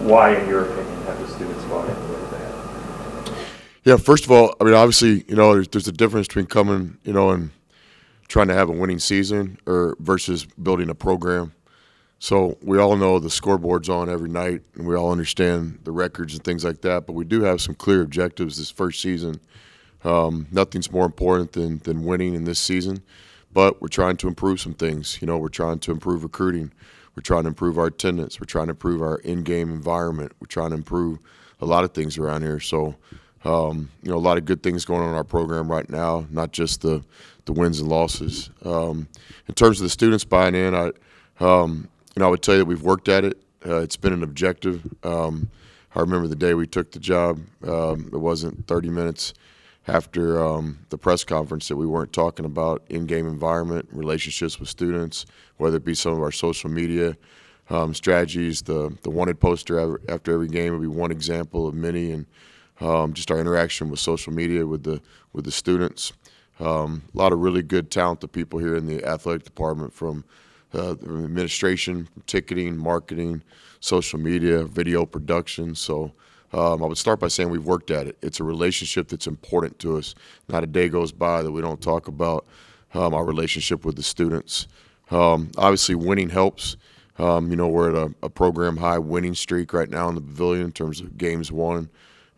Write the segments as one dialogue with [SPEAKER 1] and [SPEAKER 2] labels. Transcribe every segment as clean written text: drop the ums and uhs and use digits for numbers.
[SPEAKER 1] why, in your opinion, have the students bought into it they have?
[SPEAKER 2] Yeah, first of all, I mean, obviously, there's a difference between coming, and trying to have a winning season or versus building a program. So we all know the scoreboard's on every night, and we all understand the records and things like that. But we do have some clear objectives this first season. Nothing's more important than winning in this season. But we're trying to improve some things. We're trying to improve recruiting. We're trying to improve our attendance. We're trying to improve our in-game environment. We're trying to improve a lot of things around here. So, a lot of good things going on in our program right now, not just the wins and losses. In terms of the students buying in, I would tell you that we've worked at it. It's been an objective. I remember the day we took the job. It wasn't 30 minutes after the press conference that we weren't talking about in-game environment, relationships with students, whether it be some of our social media strategies. The wanted poster after every game would be one example of many, and just our interaction with social media with the students. A lot of really good, talented people here in the athletic department, from administration, ticketing, marketing, social media, video production. So I would start by saying we've worked at it. It's a relationship that's important to us. Not a day goes by that we don't talk about our relationship with the students. Obviously, winning helps. We're at a program high winning streak right now in the Pavilion in terms of games won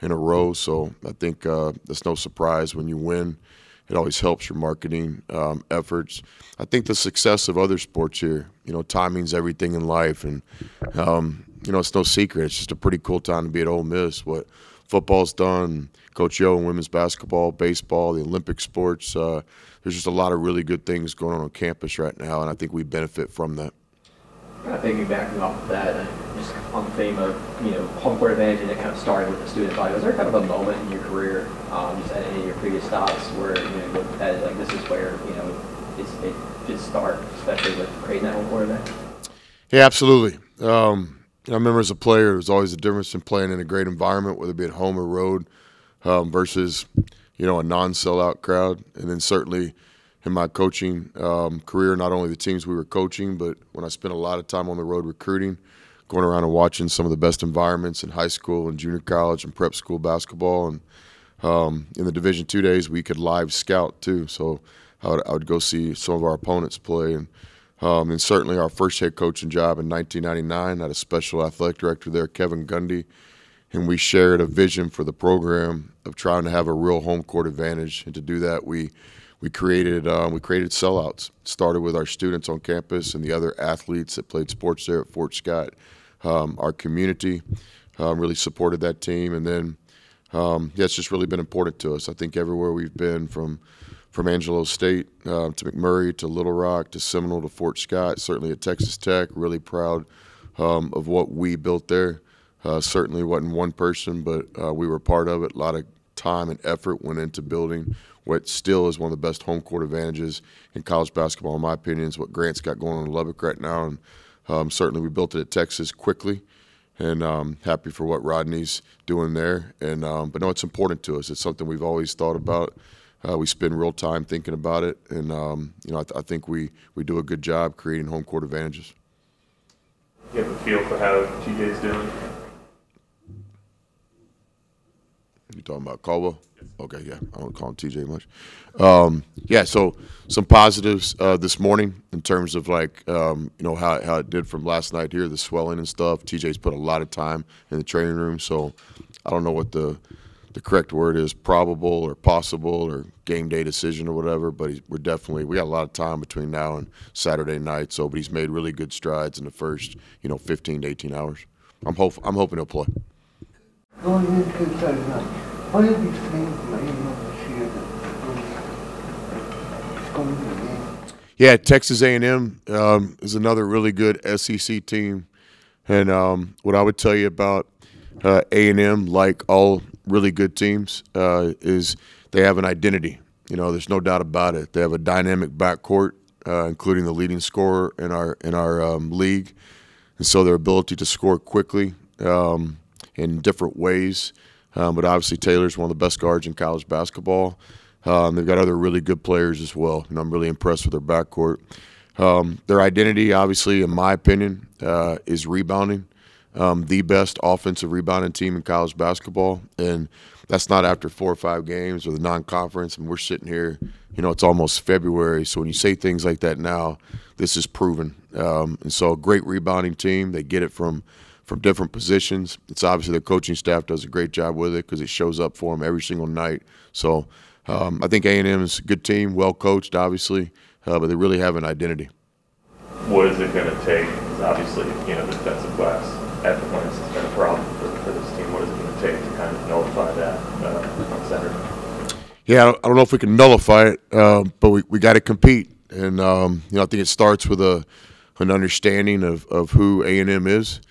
[SPEAKER 2] in a row. So I think that's no surprise when you win. It always helps your marketing efforts. I think the success of other sports here, timing's everything in life. And, it's no secret. It's just a pretty cool time to be at Ole Miss. What football's done, Coach Yo in women's basketball, baseball, the Olympic sports, there's just a lot of really good things going on campus right now, and I think we benefit from that.
[SPEAKER 3] I think piggybacking off of that, just on the theme of home court advantage, and it kind of started with the student body. Was there kind of a moment in your career, just at any of your previous stops, where you looked at it like this is where it should start, especially with creating that home court advantage?
[SPEAKER 2] Yeah, absolutely. I remember as a player, there was always a difference in playing in a great environment, whether it be at home or road, versus a non-sellout crowd, and then certainly in my coaching career, not only the teams we were coaching, but when I spent a lot of time on the road recruiting, going around and watching some of the best environments in high school and junior college and prep school basketball. And in the Division II days, we could live scout too. So I would go see some of our opponents play. And certainly our first head coaching job in 1999, I had a special athletic director there, Kevin Gundy, and we shared a vision for the program of trying to have a real home court advantage. And to do that, we created sellouts. It started with our students on campus and the other athletes that played sports there at Fort Scott. Our community really supported that team, and then it's just really been important to us. I think everywhere we've been, from Angelo State to McMurray to Little Rock to Seminole to Fort Scott, certainly at Texas Tech, really proud of what we built there. Certainly wasn't one person, but we were part of it. A lot of time and effort went into building what still is one of the best home court advantages in college basketball, in my opinion, is what Grant's got going on in Lubbock right now. And certainly we built it at Texas quickly, and happy for what Rodney's doing there. And but no, it's important to us. It's something we've always thought about. We spend real time thinking about it, and I think we do a good job creating home court advantages.
[SPEAKER 1] You have a feel for how TJ's doing?
[SPEAKER 2] You talking about Caldwell? Okay, yeah. I don't call him TJ much. So some positives this morning in terms of how it did from last night here, the swelling and stuff. TJ's put a lot of time in the training room, so I don't know what the correct word is, probable or possible or game day decision or whatever, but we got a lot of time between now and Saturday night. But he's made really good strides in the first 15 to 18 hours. I'm hoping he'll play.
[SPEAKER 4] Going into Saturday night, what have you seen from this year that's going to be the game?
[SPEAKER 2] Yeah, Texas A&M is another really good SEC team, and what I would tell you about A&M, like all really good teams, is they have an identity. There's no doubt about it. They have a dynamic backcourt, including the leading scorer in our league, and so their ability to score quickly in different ways. But obviously Taylor's one of the best guards in college basketball. They've got other really good players as well, and I'm really impressed with their backcourt. Their identity, obviously, in my opinion, is rebounding. the best offensive rebounding team in college basketball, and that's not after 4 or 5 games or the non-conference. And we're sitting here, it's almost February. So when you say things like that now, this is proven. And so a great rebounding team. They get it from different positions. It's obviously the coaching staff does a great job with it because it shows up for them every single night. So I think A&M is a good team, well coached, obviously, but they really have an identity.
[SPEAKER 1] What is it going to take? Obviously, the defensive glass at the points has been a problem for this team. What is it going to take to kind of nullify that on Saturday?
[SPEAKER 2] Yeah, I don't know if we can nullify it, but we got to compete. And, I think it starts with an understanding of who A&M is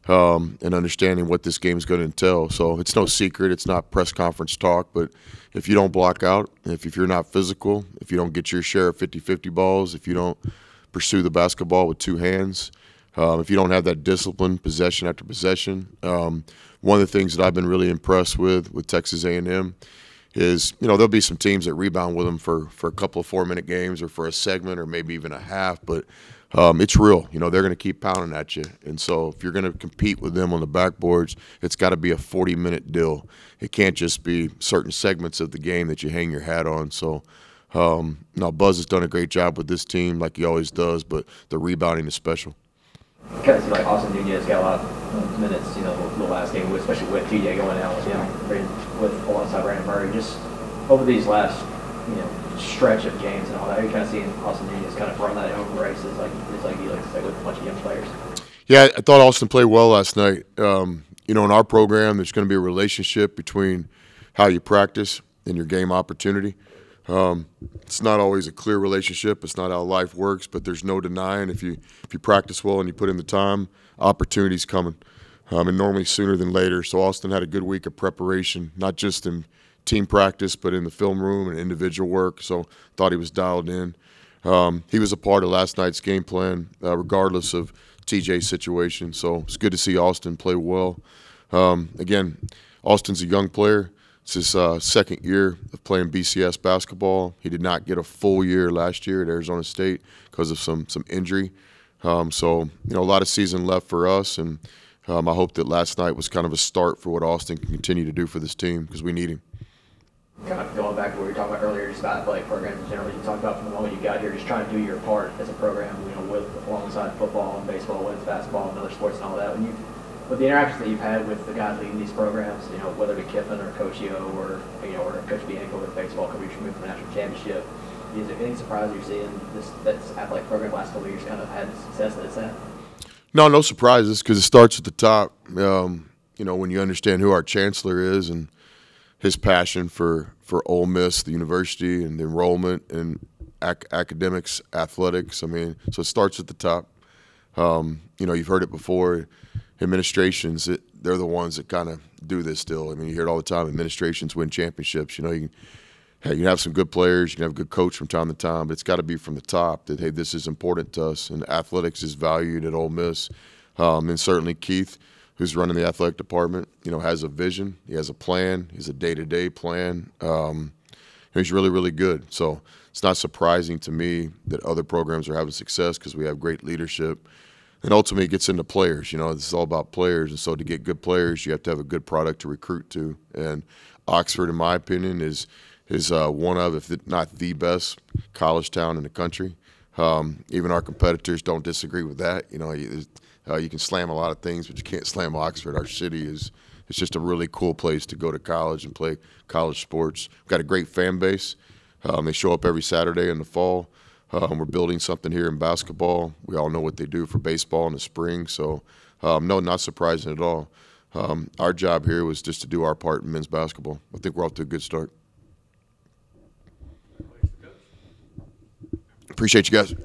[SPEAKER 2] and understanding what this game is going to entail. So it's no secret. It's not press conference talk. But if you don't block out, if you're not physical, if you don't get your share of 50-50 balls, if you don't pursue the basketball with 2 hands, if you don't have that discipline, possession after possession. One of the things that I've been really impressed with Texas A&M is, there'll be some teams that rebound with them for a couple of 4-minute games or for a segment or maybe even a half, but it's real. They're going to keep pounding at you. And so if you're going to compete with them on the backboards, it's got to be a 40-minute deal. It can't just be certain segments of the game that you hang your hat on. So, Buzz has done a great job with this team like he always does, but the rebounding is special.
[SPEAKER 3] Kind of seems like Austin Nunez got a lot of minutes, the last game, especially with TJ going out, alongside Brandon Murray. Just over these last, stretch of games and all that, you kind of seeing Austin Nunez kind of run that own races, like he likes to say with a bunch of young players.
[SPEAKER 2] Yeah, I thought Austin played well last night. In our program, there's going to be a relationship between how you practice and your game opportunity. It's not always a clear relationship. It's not how life works, but there's no denying if you practice well and you put in the time, opportunities coming, and normally sooner than later. So Austin had a good week of preparation, not just in team practice, but in the film room and individual work. So thought he was dialed in. He was a part of last night's game plan, regardless of TJ's situation. So it's good to see Austin play well. Again, Austin's a young player. It's his second year of playing BCS basketball. He did not get a full year last year at Arizona State because of some injury. So, a lot of season left for us, and I hope that last night was kind of a start for what Austin can continue to do for this team because we need him.
[SPEAKER 3] Kind of going back to what we were talking about earlier, just about athletic programs in general, you talked about from the moment you got here, just trying to do your part as a program, alongside football and baseball, women's basketball, and other sports and all that. With the interactions that you've had with the guys leading these programs, whether it be Kiffin or Coach Yo or Coach Bianco with baseball, could we reach from the national championship? Is there anything surprising you're seeing this athletic program last couple of years kind of had the success that it's had?
[SPEAKER 2] No surprises because it starts at the top. When you understand who our chancellor is and his passion for Ole Miss, the university, and the enrollment and academics, athletics. So it starts at the top. You've heard it before. Administrations, they're the ones that kind of do this still. You hear it all the time. Administrations win championships. You can have some good players. You can have a good coach from time to time, but it's got to be from the top that, hey, this is important to us. And athletics is valued at Ole Miss. And certainly Keith, who's running the athletic department, has a vision. He has a plan. He has a day-to-day plan. He's really, really good. So it's not surprising to me that other programs are having success because we have great leadership. And ultimately it gets into players. This is all about players. And so to get good players, you have to have a good product to recruit to. And Oxford, in my opinion, is one of, if not the best, college town in the country. Even our competitors don't disagree with that. You can slam a lot of things, but you can't slam Oxford. Our city it's just a really cool place to go to college and play college sports. We've got a great fan base. They show up every Saturday in the fall. We're building something here in basketball. We all know what they do for baseball in the spring. So, no, not surprising at all. Our job here was just to do our part in men's basketball. I think we're off to a good start. Appreciate you guys.